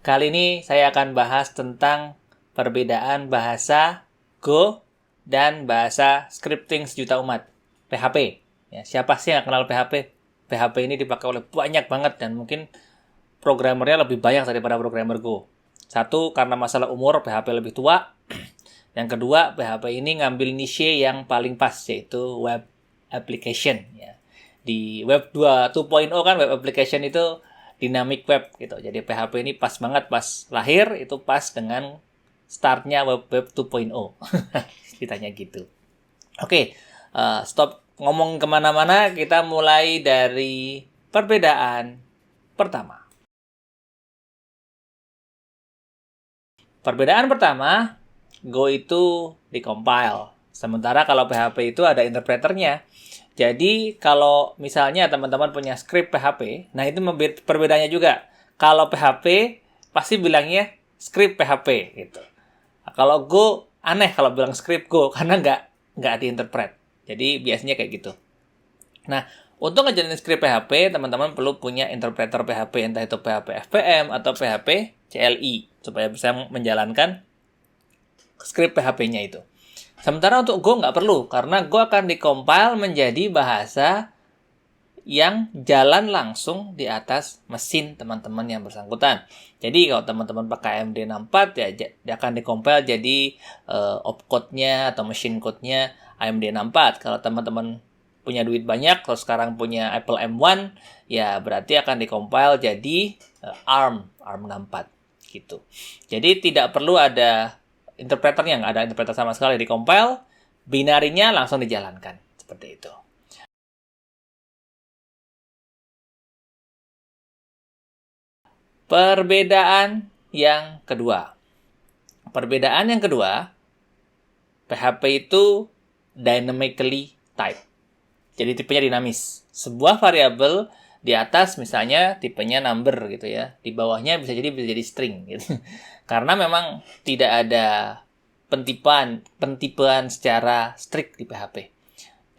Kali ini saya akan bahas tentang perbedaan bahasa Go dan bahasa scripting sejuta umat, PHP. Ya, siapa sih yang kenal PHP? PHP ini dipakai oleh banyak banget dan mungkin programmernya lebih banyak daripada programmer Go. Satu, karena masalah umur, PHP lebih tua. Yang kedua, PHP ini ngambil niche yang paling pas, yaitu web application. Ya. Di web 2.0 kan web application itu dynamic web gitu. Jadi PHP ini pas banget pas lahir itu pas dengan startnya web 2.0. Ceritanya gitu. Oke, stop ngomong kemana-mana. Kita mulai dari perbedaan pertama. Perbedaan pertama, Go itu dikompile. Sementara kalau PHP itu ada interpreternya. Jadi kalau misalnya teman-teman punya script PHP, nah itu perbedaannya juga. Kalau PHP pasti bilangnya script PHP gitu. Nah, kalau Go aneh kalau bilang script Go karena nggak diinterpret. Jadi biasanya kayak gitu. Nah, untuk ngejalanin script PHP, teman-teman perlu punya interpreter PHP, entah itu PHP FPM atau PHP CLI supaya bisa menjalankan script PHP-nya itu. Sementara untuk Go nggak perlu, karena Go akan dikompil menjadi bahasa yang jalan langsung di atas mesin teman-teman yang bersangkutan. Jadi kalau teman-teman pakai AMD64 ya dia akan dikompil jadi opcode-nya atau machine code-nya AMD64. Kalau teman-teman punya duit banyak, kalau sekarang punya Apple M1, ya berarti akan dikompil jadi ARM64 gitu. Jadi tidak perlu ada interpreternya, nggak ada interpreter sama sekali, dikompil, binarinya langsung dijalankan seperti itu. Perbedaan yang kedua. Perbedaan yang kedua, PHP itu dynamically typed. Jadi tipenya dinamis. Sebuah variabel di atas misalnya tipenya number gitu ya. Di bawahnya bisa jadi string gitu. Karena memang tidak ada pentipuan secara strict di PHP.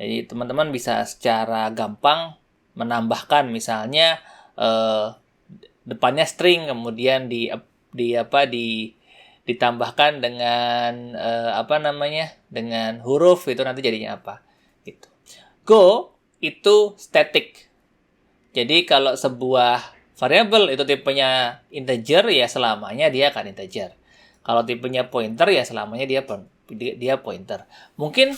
Jadi teman-teman bisa secara gampang menambahkan misalnya depannya string kemudian ditambahkan dengan dengan huruf itu nanti jadinya apa gitu. Go itu static. Jadi kalau sebuah variabel itu tipenya integer ya selamanya dia akan integer. Kalau tipenya pointer ya selamanya dia pointer. Mungkin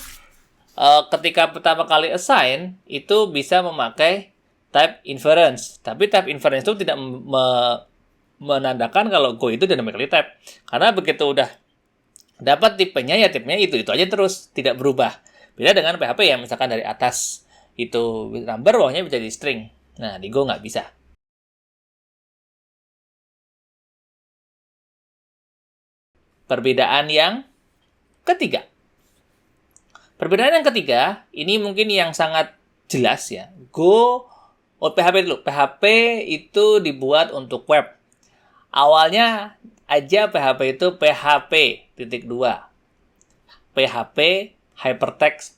ketika pertama kali assign itu bisa memakai type inference. Tapi type inference itu tidak menandakan kalau Go itu dynamically type. Karena begitu udah dapat tipenya ya tipenya itu aja terus, tidak berubah. Beda dengan PHP ya, misalkan dari atas itu number, bawahnya bisa jadi string. Nah, di Go nggak bisa. Perbedaan yang ketiga. Perbedaan yang ketiga, ini mungkin yang sangat jelas ya. PHP dulu. PHP itu dibuat untuk web. Awalnya aja PHP itu PHP titik 2. PHP Hypertext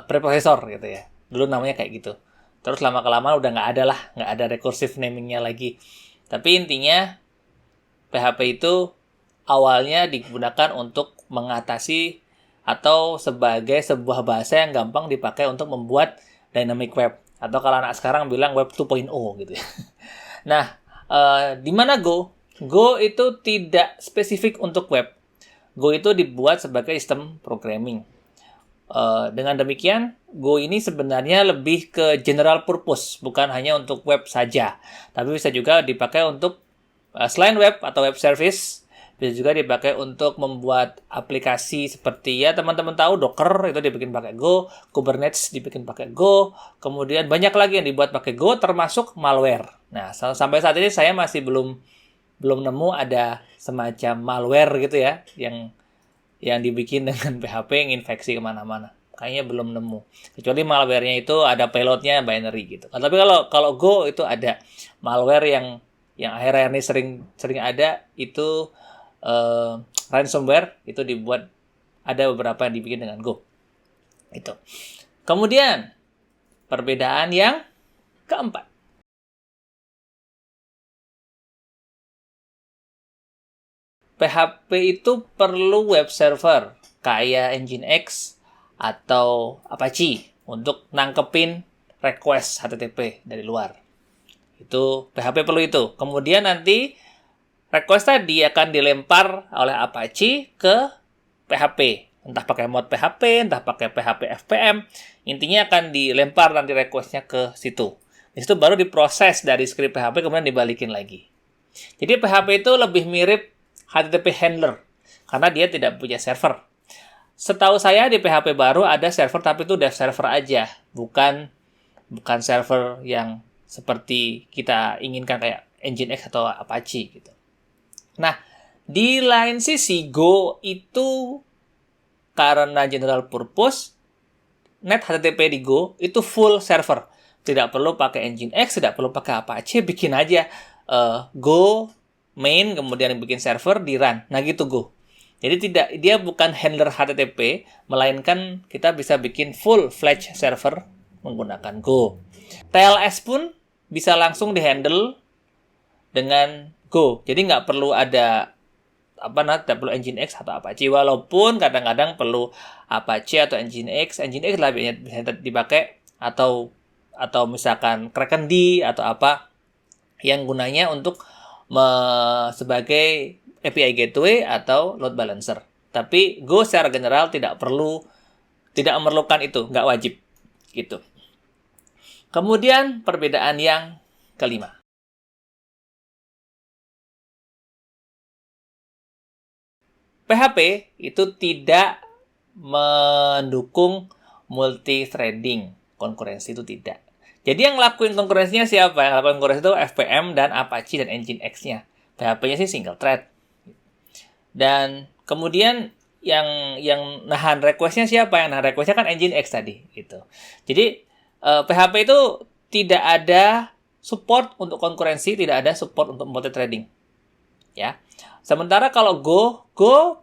Preprocessor gitu ya. Dulu namanya kayak gitu. Terus lama-kelamaan udah nggak ada recursive namingnya lagi. Tapi intinya PHP itu awalnya digunakan untuk mengatasi atau sebagai sebuah bahasa yang gampang dipakai untuk membuat dynamic web. Atau kalau anak sekarang bilang web 2.0 gitu ya. Nah, di mana Go? Go itu tidak spesifik untuk web. Go itu dibuat sebagai sistem programming. Dengan demikian, Go ini sebenarnya lebih ke general purpose, bukan hanya untuk web saja. Tapi bisa juga dipakai untuk selain web atau web service, bisa juga dipakai untuk membuat aplikasi seperti ya teman-teman tahu Docker itu dibikin pakai Go, Kubernetes dibikin pakai Go, kemudian banyak lagi yang dibuat pakai Go termasuk malware. Nah, sampai saat ini saya masih belum nemu ada semacam malware gitu ya yang dibikin dengan PHP yang infeksi kemana-mana. Kayaknya belum nemu. Kecuali malware-nya itu ada payload-nya binary gitu. Tapi kalau Go itu ada malware yang akhir-akhir ini sering ada itu ransomware itu dibuat, ada beberapa yang dibikin dengan Go. Itu. Kemudian perbedaan yang keempat. PHP itu perlu web server kayak Nginx atau Apache untuk nangkepin request HTTP dari luar. Itu PHP perlu itu. Kemudian nanti request tadi akan dilempar oleh Apache ke PHP. Entah pakai mod PHP, entah pakai PHP FPM. Intinya akan dilempar nanti request-nya ke situ. Di situ baru diproses dari script PHP, kemudian dibalikin lagi. Jadi PHP itu lebih mirip HTTP handler, karena dia tidak punya server. Setahu saya di PHP baru ada server, tapi itu dev server aja. Bukan server yang seperti kita inginkan kayak Nginx atau Apache gitu. Nah, di lain sisi Go itu karena general purpose, net HTTP di Go itu full server. Tidak perlu pakai Nginx, tidak perlu pakai Apache, bikin aja Go main, kemudian bikin server, di run. Nah gitu Go. Jadi dia bukan handler HTTP, melainkan kita bisa bikin full-fledged server menggunakan Go. TLS pun bisa langsung di-handle dengan Go. Jadi nggak perlu ada tidak perlu Nginx atau Apache, walaupun kadang-kadang perlu Apache atau Nginx lah bisa dipakai, atau misalkan KrakenD atau apa yang gunanya untuk sebagai API gateway atau load balancer. Tapi Go secara general tidak memerlukan itu, nggak wajib gitu. Kemudian perbedaan yang kelima. PHP itu tidak mendukung multi-threading. Konkurensi itu tidak. Jadi yang ngelakuin konkurensinya siapa? Yang ngelakuin konkurensi itu FPM dan Apache dan Nginx-nya. PHP-nya sih single thread. Dan kemudian yang nahan request-nya siapa? Yang nahan request-nya kan Nginx tadi. Gitu. Jadi PHP itu tidak ada support untuk konkurensi, tidak ada support untuk multi-threading. Ya. Sementara kalau Go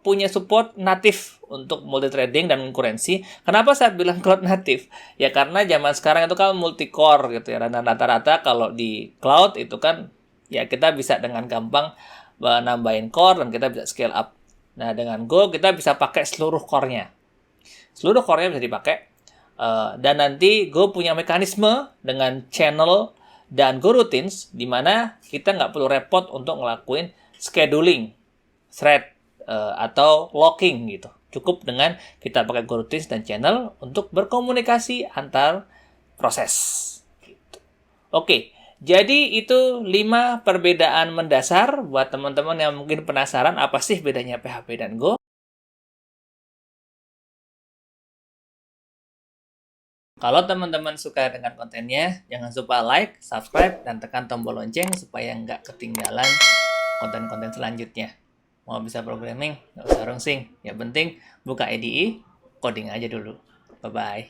punya support natif untuk multi-threading dan konkurensi. Kenapa saya bilang cloud natif? Ya karena zaman sekarang itu kan multi-core gitu ya. Dan rata-rata kalau di cloud itu kan ya kita bisa dengan gampang nambahin core dan kita bisa scale up. Nah dengan Go kita bisa pakai seluruh core-nya. Seluruh core-nya bisa dipakai. Dan nanti Go punya mekanisme dengan channel dan Go routines di mana kita nggak perlu repot untuk ngelakuin scheduling, thread, atau locking gitu. Cukup dengan kita pakai Go routines dan channel untuk berkomunikasi antar proses. Gitu. Oke, jadi itu 5 perbedaan mendasar buat teman-teman yang mungkin penasaran apa sih bedanya PHP dan Go. Kalau teman-teman suka dengan kontennya, jangan lupa like, subscribe, dan tekan tombol lonceng supaya nggak ketinggalan konten-konten selanjutnya. Mau bisa programming, nggak usah rungsing. Yang penting buka IDE, coding aja dulu. Bye-bye.